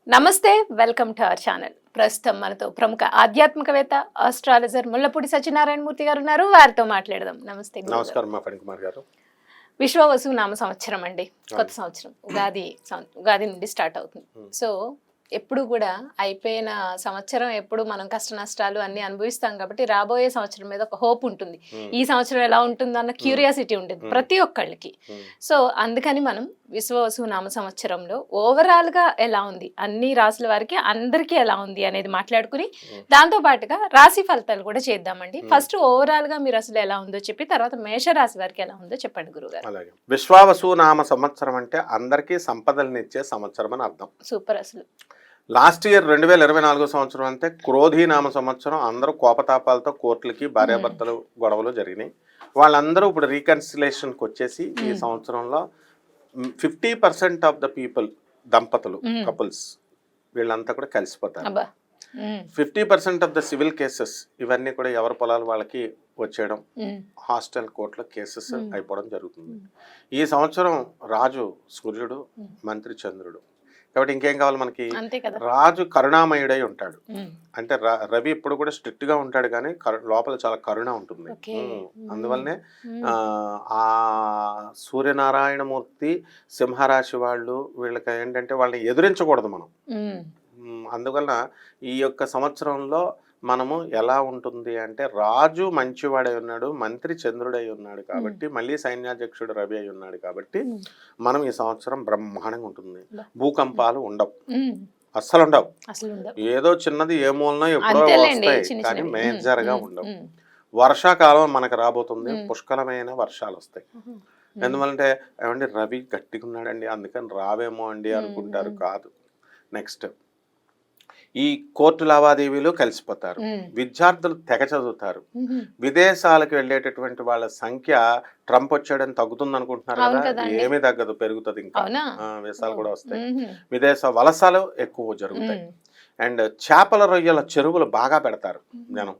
నమస్తే, welcome to our channel. ప్రస్తుతం మనతో ప్రముఖ ఆధ్యాత్మికవేత్త, ఆస్ట్రాలజర్ ముల్లపూడి సత్యనారాయణ మూర్తి గారు ఉన్నారు. వారితో మాట్లాడదాం. నమస్తే గురుగారు. నమస్కారం మా ఫణికుమార్ గారు. విశ్వవసు నామ సంవత్సరం అండి, కొత్త సంవత్సరం ఉగాది నుండి స్టార్ట్ అవుతుంది. సో ఎప్పుడు కూడా అయిపోయిన సంవత్సరం ఎప్పుడు మనం కష్ట నష్టాలు అన్ని అనుభవిస్తాం కాబట్టి రాబోయే సంవత్సరం మీద ఒక హోప్ ఉంటుంది. ఈ సంవత్సరం ఎలా ఉంటుంది అన్న క్యూరియాసిటీ ఉంటుంది ప్రతి ఒక్కళ్ళకి. సో అందుకని మనం విశ్వవసు నామ సంవత్సరంలో ఓవరాల్ గా ఎలా ఉంది, అన్ని రాసుల వారికి అందరికీ ఎలా ఉంది అనేది మాట్లాడుకుని దాంతో పాటుగా రాశి ఫలితాలు కూడా చేద్దామండి. ఫస్ట్ ఓవరాల్ గా మీరు అసలు ఎలా ఉందో చెప్పి తర్వాత మేషరాశి వారికి ఎలా ఉందో చెప్పండి గురుగారు. అలాగే విశ్వావసు నామ సంవత్సరం అంటే అందరికీ సంపదలనిచ్చే సంవత్సరం అని అర్థం. సూపర్. అసలు లాస్ట్ ఇయర్ 2024 సంవత్సరం అంటే క్రోధి నామ సంవత్సరం. అందరూ కోపతాపాలతో కోర్టులకి భార్యాభర్తలు గొడవలు జరిగినాయి. వాళ్ళందరూ ఇప్పుడు రీకన్సిలేషన్కి వచ్చేసి ఈ సంవత్సరంలో 50% ఆఫ్ ద పీపుల్, దంపతులు, కపుల్స్ వీళ్ళంతా కూడా కలిసిపోతారు. 50% ఆఫ్ ద సివిల్ కేసెస్ ఇవన్నీ కూడా ఎవరి పొలాలు వాళ్ళకి వచ్చేయడం, హాస్టల్ కోర్టులో కేసెస్ అయిపోవడం జరుగుతుంది. ఈ సంవత్సరం రాజు సూర్యుడు, మంత్రి చంద్రుడు. కాబట్టి ఇంకేం కావాలి మనకి? రాజు కరుణామయుడై ఉంటాడు. అంటే రవి ఇప్పుడు కూడా స్ట్రిక్ట్ గా ఉంటాడు కానీ లోపల చాలా కరుణ ఉంటుంది. అందువల్లనే ఆ సూర్యనారాయణమూర్తి సింహరాశి వాళ్ళు, వీళ్ళకి ఏంటంటే వాళ్ళని ఎదురించకూడదు మనం. అందువలన ఈ యొక్క సంవత్సరంలో మనము ఎలా ఉంటుంది అంటే రాజు మంచివాడై ఉన్నాడు, మంత్రి చంద్రుడై ఉన్నాడు కాబట్టి, మళ్ళీ సైన్యాధ్యక్షుడు రవి అయి ఉన్నాడు కాబట్టి మనం ఈ సంవత్సరం బ్రహ్మాండంగా ఉంటుంది. భూకంపాలు ఉండవు, అస్సలు ఉండవు. ఏదో చిన్నది ఏ మూలనో ఎప్పుడో వస్తాయి కానీ మేజర్ గా ఉండవు. వర్షాకాలం మనకు రాబోతుంది, పుష్కలమైన వర్షాలు వస్తాయి. ఎందువల్లంటే ఏమండి రవి గట్టిగా ఉన్నాడండి అందుకని రావేమో అండి అనుకుంటారు, కాదు. నెక్స్ట్ ఈ కోర్టు లావాదేవీలు కలిసిపోతారు, విద్యార్థులు తెగ చదువుతారు, విదేశాలకు వెళ్ళేటటువంటి వాళ్ళ సంఖ్య ట్రంప్ వచ్చాడని తగ్గుతుంది అనుకుంటున్నారు కదా, ఏమీ తగ్గదు, పెరుగుతుంది. ఇంకా వీసాలు కూడా వస్తాయి, విదేశ వలసలు ఎక్కువ జరుగుతాయి. అండ్ చేపల రొయ్యల చెరువులు బాగా పెడతారు జనం.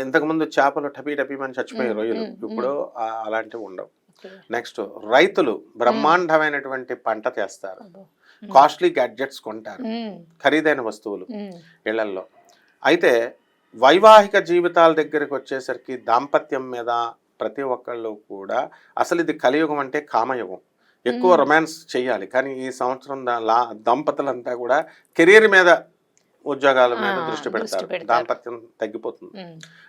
ఇంతకుముందు చేపలు టపీమని చచ్చిపోయే రొయ్యలు, ఇప్పుడు అలాంటివి ఉండవు. నెక్స్ట్ రైతులు బ్రహ్మాండమైనటువంటి పంట చేస్తారు, కాస్ట్లీ గ్యాడ్జెట్స్ కొంటారు, ఖరీదైన వస్తువులు ఇళ్లల్లో. అయితే వైవాహిక జీవితాల దగ్గరికి వచ్చేసరికి దాంపత్యం మీద ప్రతి ఒక్కళ్ళు కూడా అసలు ఇది కలియుగం అంటే కామయుగం. ఎక్కువ రొమాన్స్ చేయాలి కానీ ఈ సంవత్సరం దంపతులంతా కూడా కెరీర్ మీద, ఉద్యోగాల మీద దృష్టి పెడతారు. దాంపత్యం తగ్గిపోతుంది.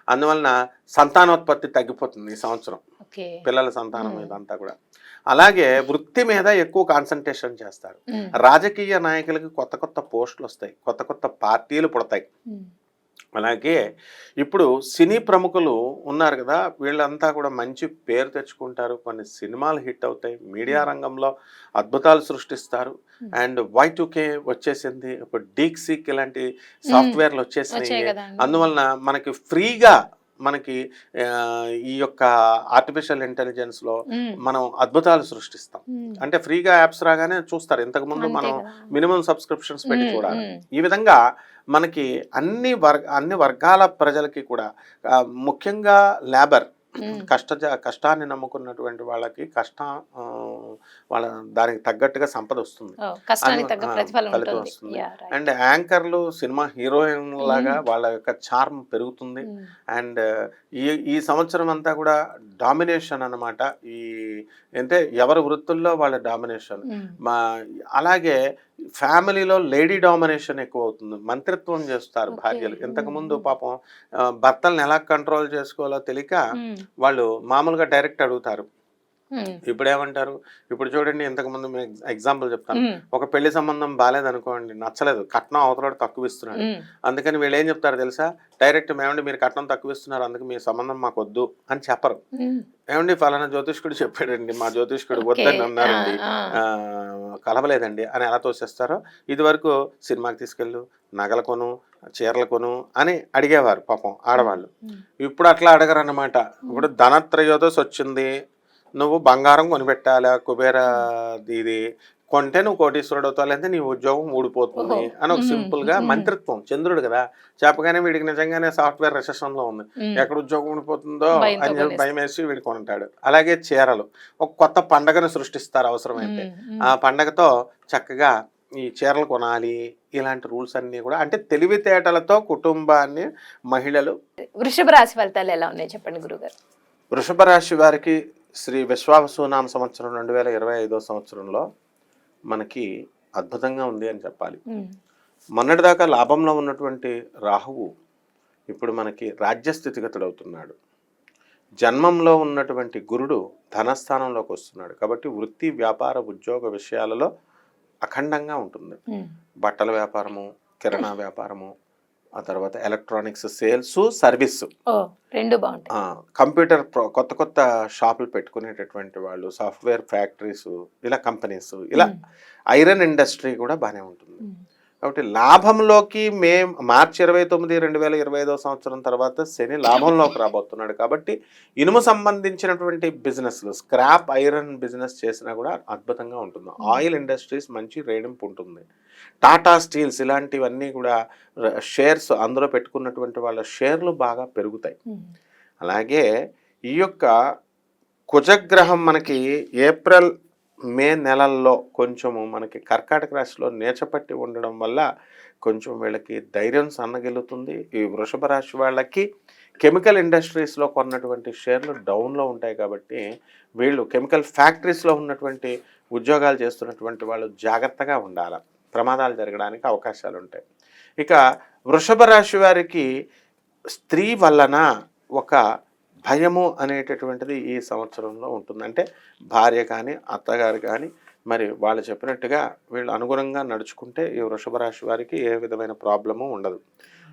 అందువలన సంతానోత్పత్తి తగ్గిపోతుంది ఈ సంవత్సరం, పిల్లల సంతానం మీద అంతా కూడా. అలాగే వృత్తి మీద ఎక్కువ కాన్సన్ట్రేషన్ చేస్తారు. రాజకీయ నాయకులకి కొత్త కొత్త పోస్టులు వస్తాయి, కొత్త కొత్త పార్టీలు పుడతాయి. అలాగే ఇప్పుడు సినీ ప్రముఖులు ఉన్నారు కదా, వీళ్ళంతా కూడా మంచి పేరు తెచ్చుకుంటారు, కొన్ని సినిమాలు హిట్ అవుతాయి, మీడియా రంగంలో అద్భుతాలు సృష్టిస్తారు. అండ్ Y2K వచ్చేసింది, ఇప్పుడు డీక్సీక్ ఇలాంటి సాఫ్ట్వేర్లు వచ్చేసినాయి. అందువలన మనకి ఫ్రీగా మనకి ఈ యొక్క ఆర్టిఫిషియల్ ఇంటెలిజెన్స్ లో మనం అద్భుతాలు సృష్టిస్తాం. అంటే ఫ్రీగా యాప్స్ రాగానే చూస్తారు, ఇంతకు ముందు మనం మినిమం సబ్స్క్రిప్షన్స్ పెట్టి చూడాలి. ఈ విధంగా మనకి అన్ని వర్గాల ప్రజలకి కూడా, ముఖ్యంగా లేబర్, కష్టాన్ని నమ్ముకున్నటువంటి వాళ్ళకి వాళ్ళ దానికి తగ్గట్టుగా సంపద వస్తుంది, ఫలితం వస్తుంది. అండ్ యాంకర్లు, సినిమా హీరోయిన్ లాగా వాళ్ళ యొక్క చార్మ్ పెరుగుతుంది. అండ్ ఈ సంవత్సరం అంతా కూడా డామినేషన్ అన్నమాట. అంటే ఎవరి వృత్తుల్లో వాళ్ళ డామినేషన్. అలాగే ఫ్యామిలీలో లేడీ డామినేషన్ ఎక్కువ అవుతుంది, మంత్రిత్వం చేస్తారు భార్యలు. ఇంతకుముందు పాపం భర్తలను ఎలా కంట్రోల్ చేసుకోవాలో తెలియక వాళ్ళు మామూలుగా డైరెక్ట్ అడుగుతారు. ఇప్పుడు ఏమంటారు, ఇప్పుడు చూడండి, ఇంతకుముందు ఎగ్జాంపుల్ చెప్తాను. ఒక పెళ్లి సంబంధం బాగాలేదనుకోండి, నచ్చలేదు, కట్నం అవతల తక్కువ ఇస్తున్నాడు, అందుకని వీళ్ళు ఏం చెప్తారు తెలుసా, డైరెక్ట్ ఏమండి మీరు కట్నం తక్కువ ఇస్తున్నారు అందుకు మీ సంబంధం మాకు వద్దు అని చెప్పరు. ఏమండి ఫలానా జ్యోతిష్కుడు చెప్పాడండి, మా జ్యోతిష్కుడు వద్దని అన్నారండి, కలవలేదండి అని ఎలా తోసేస్తారో. ఇది వరకు సినిమాకి తీసుకెళ్ళు, నగల కొను, చీరలు కొను అని అడిగేవారు పాపం ఆడవాళ్ళు. ఇప్పుడు అట్లా అడగరు అన్నమాట. ఇప్పుడు ధనత్రయోదశి వచ్చింది, నువ్వు బంగారం కొనిపెట్టాలా, కుబేర ఇది కొంటే నువ్వు కోటీశ్వరుడు అవుతావు, లేదంటే నీ ఉద్యోగం ఊడిపోతుంది అని ఒక సింపుల్ గా మంత్రిత్వం. చంద్రుడు కదా చెప్పగానే వీడికి నిజంగానే సాఫ్ట్వేర్ రిసెషన్ లో ఉంది, ఎక్కడ ఉద్యోగం ఊడిపోతుందో అని చెప్పి భయం వేసి వీడు కొంటాడు. అలాగే చీరలు, ఒక కొత్త పండగను సృష్టిస్తారు అవసరమైతే. ఆ పండగతో చక్కగా ఈ చీరలు కొనాలి ఇలాంటి రూల్స్ అన్నీ కూడా అంటే తెలివితేటలతో కుటుంబాన్ని మహిళలు. వృషభ రాశి ఫలితాలు ఎలా ఉన్నాయి చెప్పండి గురుగారు? వృషభ రాశి వారికి శ్రీ విశ్వావసునామ సంవత్సరం 2025 సంవత్సరంలో మనకి అద్భుతంగా ఉంది అని చెప్పాలి. మొన్నటిదాకా లాభంలో ఉన్నటువంటి రాహువు ఇప్పుడు మనకి రాజ్యస్థితిగతుడు అవుతున్నాడు. జన్మంలో ఉన్నటువంటి గురుడు ధనస్థానంలోకి వస్తున్నాడు. కాబట్టి వృత్తి వ్యాపార ఉద్యోగ విషయాలలో అఖండంగా ఉంటుంది. బట్టల వ్యాపారము, కిరాణా వ్యాపారము, ఆ తర్వాత ఎలక్ట్రానిక్స్ సేల్స్, సర్వీస్, రెండు బాగుంటాయి. కంప్యూటర్ కొత్త కొత్త షాపులు పెట్టుకునేటటువంటి వాళ్ళు, సాఫ్ట్వేర్ ఫ్యాక్టరీస్, ఇలా కంపెనీస్, ఇలా ఐరన్ ఇండస్ట్రీ కూడా బాగానే ఉంటుంది. కాబట్టి లాభంలోకి మార్చి 29, 2025 సంవత్సరం తర్వాత శని లాభంలోకి రాబోతున్నాడు. కాబట్టి ఇనుము సంబంధించినటువంటి బిజినెస్లు, స్క్రాప్ ఐరన్ బిజినెస్ చేసినా కూడా అద్భుతంగా ఉంటుంది. ఆయిల్ ఇండస్ట్రీస్ మంచి రేడింపు ఉంటుంది. టాటా స్టీల్స్ ఇలాంటివన్నీ కూడా షేర్స్ అందులో పెట్టుకున్నటువంటి వాళ్ళ షేర్లు బాగా పెరుగుతాయి. అలాగే ఈ యొక్క కుజగ్రహం మనకి ఏప్రిల్ మే నెలల్లో కొంచెము మనకి కర్కాటక రాశిలో నేచపట్టి ఉండడం వల్ల కొంచెం వీళ్ళకి ధైర్యం సన్నగిల్లుతుంది. ఈ వృషభ రాశి వాళ్ళకి కెమికల్ ఇండస్ట్రీస్లో కొన్నటువంటి షేర్లు డౌన్లో ఉంటాయి. కాబట్టి వీళ్ళు కెమికల్ ఫ్యాక్టరీస్లో ఉన్నటువంటి ఉద్యోగాలు చేస్తున్నటువంటి వాళ్ళు జాగ్రత్తగా ఉండాలి, ప్రమాదాలు జరగడానికి అవకాశాలు ఉంటాయి. ఇక వృషభ రాశి వారికి స్త్రీ వలన ఒక భయము అనేటటువంటిది ఈ సంవత్సరంలో ఉంటుంది. అంటే భార్య కానీ అత్తగారు కానీ మరి వాళ్ళు చెప్పినట్టుగా వీళ్ళు అనుగుణంగా నడుచుకుంటే ఈ వృషభ రాశి వారికి ఏ విధమైన ప్రాబ్లము ఉండదు.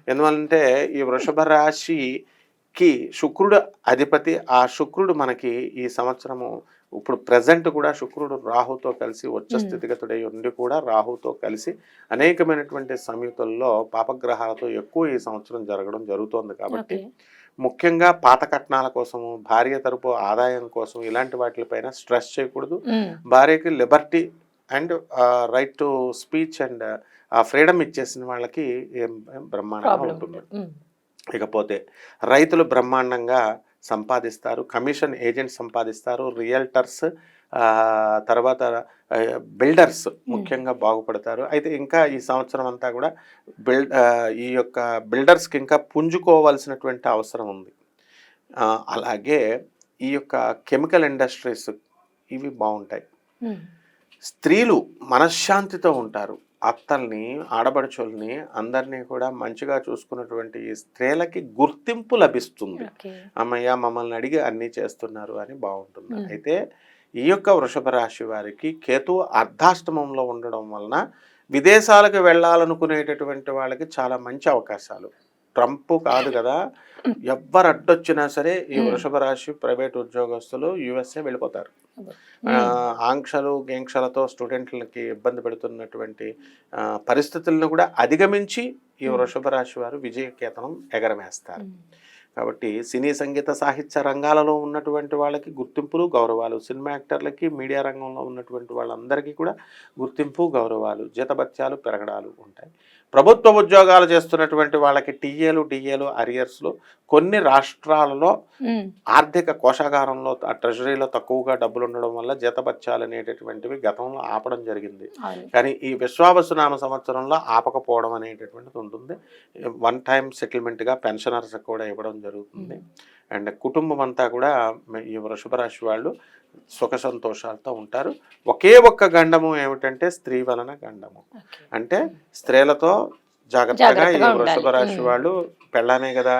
ఎందువల్లంటే ఈ వృషభ రాశికి శుక్రుడు అధిపతి. ఆ శుక్రుడు మనకి ఈ సంవత్సరము ఇప్పుడు ప్రజెంట్ కూడా శుక్రుడు రాహుతో కలిసి ఉచ్చ స్థితిగతుడై ఉండి కూడా రాహుతో కలిసి అనేకమైనటువంటి సంయుతుల్లో పాపగ్రహాలతో ఎక్కువ ఈ సంవత్సరం జరగడం జరుగుతోంది. కాబట్టి ముఖ్యంగా పాత కట్నాల కోసము, భార్య తరపు ఆదాయం కోసం ఇలాంటి వాటిపైన స్ట్రెస్ చేయకూడదు. భార్యకి Liberty and right to speech and freedom ఇచ్చేసిన వాళ్ళకి బ్రహ్మాండంగా ఉంటుంది. ఇకపోతే రైతులు బ్రహ్మాండంగా సంపాదిస్తారు, కమిషన్ ఏజెంట్స్ సంపాదిస్తారు, రియల్టర్స్, తర్వాత బిల్డర్స్ ముఖ్యంగా బాగుపడతారు. అయితే ఇంకా ఈ సంవత్సరం అంతా కూడా ఈ యొక్క బిల్డర్స్కి ఇంకా పుంజుకోవాల్సినటువంటి అవసరం ఉంది. అలాగే ఈ యొక్క కెమికల్ ఇండస్ట్రీస్ ఇవి బాగుంటాయి. స్త్రీలు మనశ్శాంతితో ఉంటారు. అత్తల్ని, ఆడబడుచుల్ని అందరినీ కూడా మంచిగా చూసుకున్నటువంటి ఈ స్త్రీలకి గుర్తింపు లభిస్తుంది. అమ్మయ్య మమ్మల్ని అడిగి అన్నీ చేస్తున్నారు అని బాగుంటుంది. అయితే ఈ యొక్క వృషభ రాశి వారికి కేతు అర్ధాష్టమంలో ఉండడం వలన విదేశాలకు వెళ్ళాలనుకునేటటువంటి వాళ్ళకి చాలా మంచి అవకాశాలు. ట్రంప్ కాదు కదా, ఎవ్వరు అడ్డొచ్చినా సరే ఈ వృషభ రాశి ప్రైవేట్ ఉద్యోగస్తులు యుఎస్ఏ వెళ్ళిపోతారు. ఆంక్షలు గేంక్షలతో స్టూడెంట్లకి ఇబ్బంది పెడుతున్నటువంటి పరిస్థితులను కూడా అధిగమించి ఈ వృషభ రాశి వారు విజయకేతనం ఎగరవేస్తారు. కాబట్టి సినీ సంగీత సాహిత్య రంగాలలో ఉన్నటువంటి వాళ్ళకి గుర్తింపులు గౌరవాలు, సినిమా యాక్టర్లకి, మీడియా రంగంలో ఉన్నటువంటి వాళ్ళందరికీ కూడా గుర్తింపు గౌరవాలు, జీతభత్యాలు పెరగడాలు ఉంటాయి. ప్రభుత్వ ఉద్యోగాలు చేస్తున్నటువంటి వాళ్ళకి టీఏలు అరియర్స్లో కొన్ని రాష్ట్రాలలో ఆర్థిక కోశాగారంలో ట్రెజరీలో తక్కువగా డబ్బులు ఉండడం వల్ల జీతభత్యాలు అనేటటువంటివి గతంలో ఆపడం జరిగింది. కానీ ఈ విశ్వావసునామ సంవత్సరంలో ఆపకపోవడం అనేటటువంటిది ఉంటుంది. వన్ టైం సెటిల్మెంట్గా పెన్షనర్స్ కూడా ఇవ్వడం జరుగుతుంది. అండ్ కుటుంబం అంతా కూడా ఈ వృషభ రాశి వాళ్ళు సుఖ సంతోషాలతో ఉంటారు. ఒకే ఒక్క గండము ఏమిటంటే స్త్రీ వలన గండము. అంటే స్త్రీలతో జాగ్రత్తగా ఈ వృషభ రాశి వాళ్ళు పెళ్ళానే కదా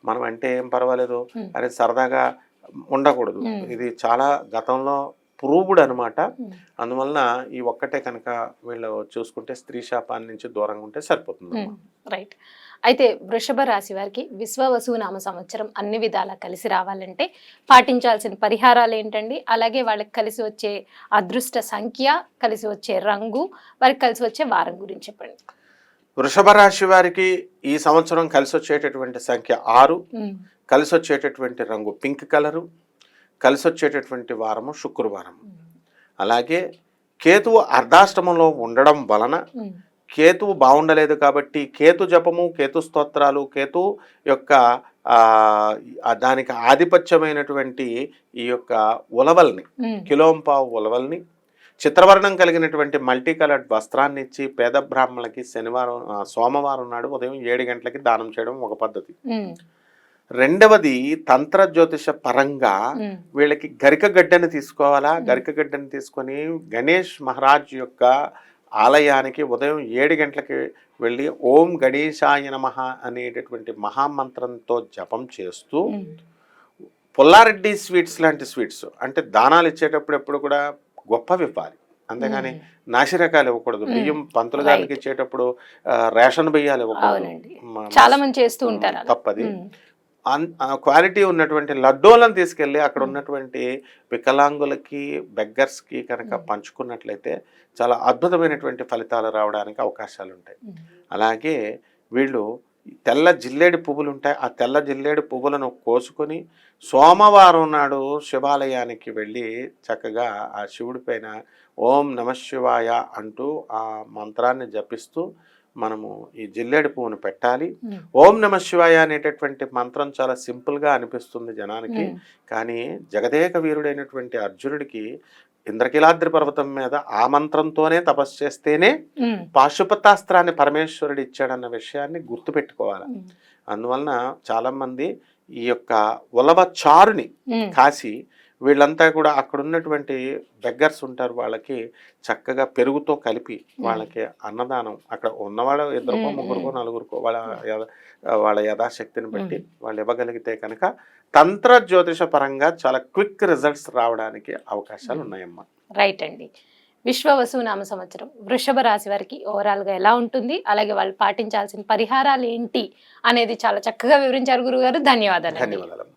మనం అంటే ఏం పర్వాలేదు అని సరదాగా ఉండకూడదు. ఇది చాలా గతంలో ప్రూవ్డ్ అనమాట. అందువలన ఈ ఒక్కటే కనుక వీళ్ళు చూసుకుంటే స్త్రీ శాపాన్ని నుంచి దూరంగా ఉంటే సరిపోతుంది. రైట్. అయితే వృషభ రాశి వారికి విశ్వవసునామ సంవత్సరం అన్ని విధాలా కలిసి రావాలంటే పాటించాల్సిన పరిహారాలు ఏంటండి? అలాగే వాళ్ళకి కలిసి వచ్చే అదృష్ట సంఖ్య, కలిసి వచ్చే రంగు, వారికి కలిసి వచ్చే వారం గురించి చెప్పండి. వృషభ రాశి వారికి ఈ సంవత్సరం కలిసి వచ్చేటటువంటి సంఖ్య 6, కలిసి వచ్చేటటువంటి రంగు పింక్ కలరు, కలిసి వచ్చేటటువంటి వారము శుక్రవారం. అలాగే కేతువు అర్ధాష్టమంలో ఉండడం వలన కేతువు బాగుండలేదు కాబట్టి కేతు జపము, కేతు స్తోత్రాలు, కేతు యొక్క దానికి ఆధిపత్యమైనటువంటి ఈ యొక్క ఉలవల్ని, కిలోంపావు ఉలవల్ని చిత్రవర్ణం కలిగినటువంటి మల్టీ కలర్డ్ వస్త్రాన్ని ఇచ్చి పేద బ్రాహ్మణులకి సోమవారం నాడు ఉదయం 7 గంటలకి దానం చేయడం ఒక పద్ధతి. రెండవది తంత్ర జ్యోతిష పరంగా వీళ్ళకి గరిక గడ్డని తీసుకోవాలా. గరిక గడ్డని తీసుకొని గణేష్ మహారాజ్ యొక్క ఆలయానికి ఉదయం 7 గంటలకి వెళ్ళి ఓం గణేశాయ నమః అనేటటువంటి మహామంత్రంతో జపం చేస్తూ పుల్లారెడ్డి స్వీట్స్ లాంటి స్వీట్స్ అంటే దానాలు ఇచ్చేటప్పుడు ఎప్పుడు కూడా గొప్పవి ఇవ్వాలి, అంతేగాని నాసిరకాలు ఇవ్వకూడదు. బియ్యం పంతులు గారికి ఇచ్చేటప్పుడు రేషన్ బియ్యాలు ఇవ్వకూడదు, చాలా మంది చేస్తూ ఉంటారు, తప్పది. క్వాలిటీ ఉన్నటువంటి లడ్డూలను తీసుకెళ్ళి అక్కడ ఉన్నటువంటి వికలాంగులకి బెగ్గర్స్కి కనుక పంచుకున్నట్లయితే చాలా అద్భుతమైనటువంటి ఫలితాలు రావడానికి అవకాశాలు ఉంటాయి. అలాగే వీళ్ళు తెల్ల జిల్లేడు పువ్వులు ఉంటాయి, ఆ తెల్ల జిల్లేడు పువ్వులను కోసుకొని సోమవారం నాడు శివాలయానికి వెళ్ళి చక్కగా ఆ శివుడి పైన ఓం నమశివాయ అంటూ ఆ మంత్రాన్ని జపిస్తూ మనము ఈ జిల్లేడు పువ్వును పెట్టాలి. ఓం నమశివాయ అనేటటువంటి మంత్రం చాలా సింపుల్గా అనిపిస్తుంది జనానికి, కానీ జగదేక వీరుడైనటువంటి అర్జునుడికి ఇంద్రకీలాద్రి పర్వతం మీద ఆ మంత్రంతోనే తపస్సు చేస్తేనే పాశుపతాస్త్రాన్ని పరమేశ్వరుడు ఇచ్చాడన్న విషయాన్ని గుర్తుపెట్టుకోవాలి. అందువలన చాలా మంది ఈ యొక్క ఉలవ చారుని కాసి వీళ్ళంతా కూడా అక్కడ ఉన్నటువంటి బెగ్గర్స్ ఉంటారు, వాళ్ళకి చక్కగా పెరుగుతో కలిపి వాళ్ళకి అన్నదానం అక్కడ ఉన్నవాళ్ళు 2 3 4 వాళ్ళ యథాశక్తిని బట్టి వాళ్ళు ఇవ్వగలిగితే కనుక తంత్ర జ్యోతిష పరంగా చాలా క్విక్ రిజల్ట్స్ రావడానికి అవకాశాలు ఉన్నాయమ్మా. రైట్ అండి. విశ్వవసునామ సంవత్సరం వృషభ రాశి వారికి ఓవరాల్గా ఎలా ఉంటుంది, అలాగే వాళ్ళు పాటించాల్సిన పరిహారాలు ఏంటి అనేది చాలా చక్కగా వివరించారు గురుగారు. ధన్యవాదాలు. ధన్యవాదాలు.